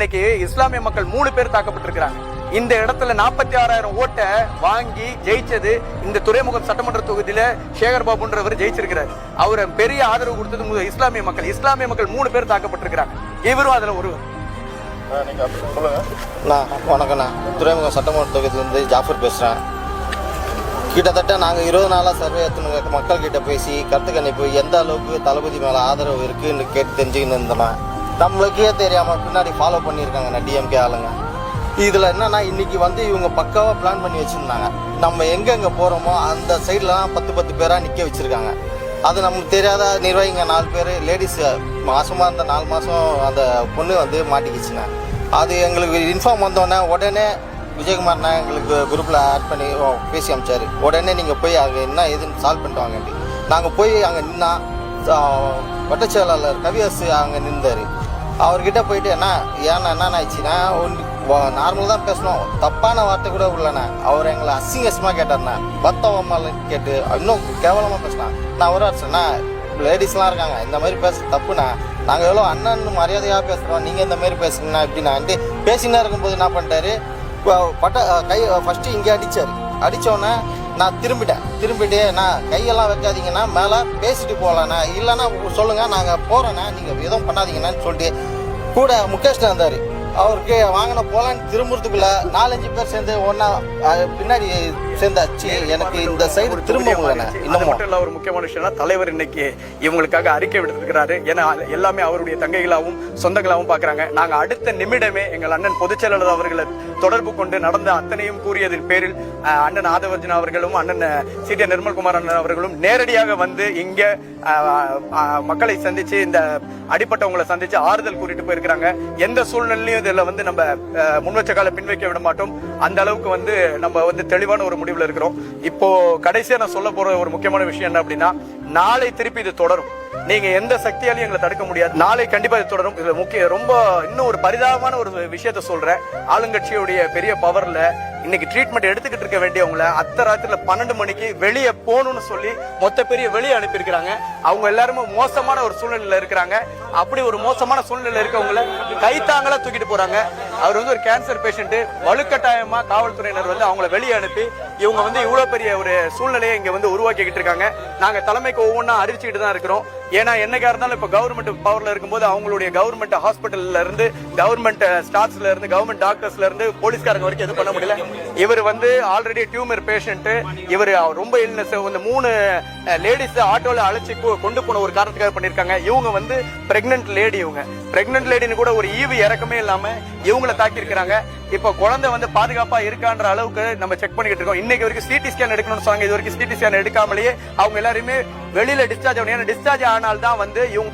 இன்னைக்கு இஸ்லாமிய மக்கள் 3 பேர் தாக்கப்பட்டிருக்கிறாங்க. இந்த இடத்துல 46,000 ஓட்டை வாங்கி ஜெயிச்சது இந்த துறைமுகம் சட்டமன்ற தொகுதியில சேகர் பாபுன்றவர் ஜெயிச்சிருக்கிறார். அவரை பெரிய ஆதரவு கொடுத்தது இஸ்லாமிய மக்கள். இஸ்லாமிய மக்கள் 3 பேர் தாக்கப்பட்டிருக்கிறாங்க. இவரும் அதுல ஒருவர். வணக்கண்ணா, துறைமுகம் சட்டமன்ற தொகுதியிலிருந்து ஜாஃபர் பேசுகிறேன். கிட்டத்தட்ட நாங்கள் 20 நாளாக சர்வே எடுத்துன்னு மக்கள்கிட்ட பேசி கருத்து கணிப்பு எந்த அளவுக்கு தளபதி மேலே ஆதரவு இருக்குன்னு கேட்டு தெரிஞ்சுக்கின்னு இருந்தோம்னா நம்மளுக்கே தெரியாமல் பின்னாடி ஃபாலோ பண்ணியிருக்காங்கண்ணா டிஎம்கே ஆளுங்க. இதில் என்னென்னா இன்றைக்கி இவங்க பக்காவாக பிளான் பண்ணி வச்சுருந்தாங்க. நம்ம எங்கெங்கே போகிறோமோ அந்த சைட்லலாம் 10 பேராக நிற்க வச்சுருக்காங்க. அது நமக்கு தெரியாத நிர்வாகிங்க 4 பேர் லேடிஸு மாதமாக இருந்த 4 மாதம் அந்த பொண்ணு மாட்டிக்கிச்சுங்க. அது எங்களுக்கு இன்ஃபார்ம் வந்தோடனே உடனே விஜயகுமார்னா எங்களுக்கு குரூப்பில் ஆட் பண்ணி பேசி அமிச்சார். உடனே நீங்கள் போய் அங்கே என்ன ஏதுன்னு சால்வ் பண்ணிட்டு வாங்கண்டி. நாங்கள் போய் அங்கே நின்னா வட்ட செயலாளர் கவியரசு அங்கே நின்றார். அவர்கிட்ட போயிட்டு என்ன ஆயிடுச்சுன்னா நார்மலாக தான் பேசணும், தப்பான வார்த்தை கூட இல்லைண்ணா. அவர் எங்களை அசிங்கமாக கேட்டார்ண்ணா, பத்தவம்மாலன்னு கேட்டு இன்னும் கேவலமாக பேசினான். நான் ஒரு சொன்னா லேடிஸ்லாம் இருக்காங்க, இந்த மாதிரி பேச தப்புண்ணா, நாங்கள் எவ்வளோ அண்ணன் மரியாதையாக பேசுகிறோம், நீங்கள் இந்த மாதிரி பேசுங்கண்ணா இப்படின்னான்ட்டு பேசினா இருக்கும்போது என்ன பண்ணிட்டாரு, கை ஃபஸ்ட்டு இங்கே அடித்தோன்னே நான் திரும்பிட்டு நான் கையெல்லாம் வைக்காதீங்கன்னா மேலே பேசிட்டு போகலண்ணா, இல்லைன்னா சொல்லுங்கள் நாங்கள் போகிறோண்ணா, நீங்கள் எதுவும் பண்ணாதீங்கன்னான்னு சொல்லிட்டு கூட முகேஷ்னா இருந்தார். அவருக்கு வாங்கின போலான்னு திரும்புறதுக்குள்ள 4-5 பேர் சேர்ந்து ஒன்னா பின்னாடி சேர்ந்தாச்சு. எனக்கு இந்த சைடு திரும்ப இன்னும் ஒரு முக்கியமான விஷயம், தலைவர் இன்னைக்கு இவங்களுக்காக அறிக்கை விடுத்திருக்கிறாரு. ஏன்னா எல்லாமே அவருடைய தங்கைகளாகவும் சொந்தங்களாகவும் பாக்குறாங்க. நாங்க அடுத்த நிமிடமே எங்கள் அண்ணன் பொதுச் செயலாளர் அவர்களை தொடர்பு கொண்டு நடந்த அத்தனையும் கூறியதன் பேரில் அண்ணன் ஆதவர்ஜன் அவர்களும் அண்ணன் சி.டி. நிர்மல்குமார் அண்ணன் அவர்களும் நேரடியாக வந்து இங்க மக்களை சந்திச்சு இந்த அடிப்பட்டவங்களை சந்திச்சு ஆறுதல் கூறிட்டு போயிருக்கிறாங்க. எந்த சூழ்நிலையும் இதுல நம்ம முன்வச்ச கால பின்வைக்க விட மாட்டோம். அந்த அளவுக்கு நம்ம தெளிவான ஒரு முடிவுல இருக்கிறோம். இப்போ கடைசியா நான் சொல்ல போற ஒரு முக்கியமான விஷயம் என்ன அப்படின்னா, நாளை திருப்பி இது தொடரும். நீங்க எந்த சக்தியாலையும் எங்களை தடுக்க முடியாது. நாளை கண்டிப்பா இது தொடரும். இதுல ரொம்ப இன்னும் ஒரு பரிதாபமான ஒரு விஷயத்த சொல்றேன். ஆளுங்கட்சியுடைய பெரிய பவர்ல இன்னைக்கு ட்ரீட்மெண்ட் எடுத்துக்கிட்டு இருக்க வேண்டியவங்களை அர்த்தராத்திரில 12 மணிக்கு வெளியே போகணும்னு சொல்லி மொத்த பெரிய வெளியே அனுப்பியிருக்கிறாங்க. அவங்க எல்லாருமே மோசமான ஒரு சூழ்நிலையில இருக்கிறாங்க. அப்படி ஒரு மோசமான சூழ்நிலையில இருக்கவங்களை கைத்தாங்களா தூக்கிட்டு போறாங்க. அவர் ஒரு கேன்சர் பேஷண்ட், வலுக்கட்டாயமா காவல்துறையினர் அவங்கள வெளியே அனுப்பி இவங்க இவ்வளவு பெரிய ஒரு சூழ்நிலையை இங்க உருவாக்கிக்கிட்டு இருக்காங்க. நாங்க தலைமைக்கு ஒவ்வொன்றா அறிவிச்சுக்கிட்டு தான் இருக்கிறோம். ஏன்னா என்னைக்கா இருந்தாலும் இப்ப கவர்மெண்ட் பவர்ல இருக்கும்போது அவங்களுடைய கவர்மெண்ட் ஹாஸ்பிட்டல்ல இருந்து, கவர்மெண்ட் ஸ்டாஃப்ஸ்ல இருந்து, கவர்மெண்ட் டாக்டர்ஸ்ல இருந்து போலீஸ்காரங்க வரைக்கும் எதுவும் பண்ண முடியல. இவர் ஆல்ரெடி டியூமர் பேஷண்ட். இவர் ரொம்ப இல்னஸ். 3 லேடிஸ் ஆட்டோல அழைச்சி கொண்டு போன ஒரு காரணத்துக்காக பண்ணிருக்காங்க. இவங்க பிரெக்னன்ட் லேடி. இவங்க பிரெக்னன்ட் லேடின்னு கூட ஒரு ஈவு இறக்கமே இல்லாம இவங்களை தாக்கி இருக்கிறாங்க. இப்ப குழந்தை பாதுகாப்பா இருக்கான்ற அளவுக்கு நம்ம செக் பண்ணிக்கிட்டு இருக்கோம். இன்னைக்கு வரைக்கும் சிடி ஸ்கேன் எடுக்கணும்னு சொன்னாங்க. இது வரைக்கும் சிடி ஸ்கேன் எடுக்காமலேயே அவங்க எல்லாருமே வெளியில டிஸ்சார்ஜ் ஆகணும். டிஸ்சார்ஜ் ஆனால் தான் இவங்க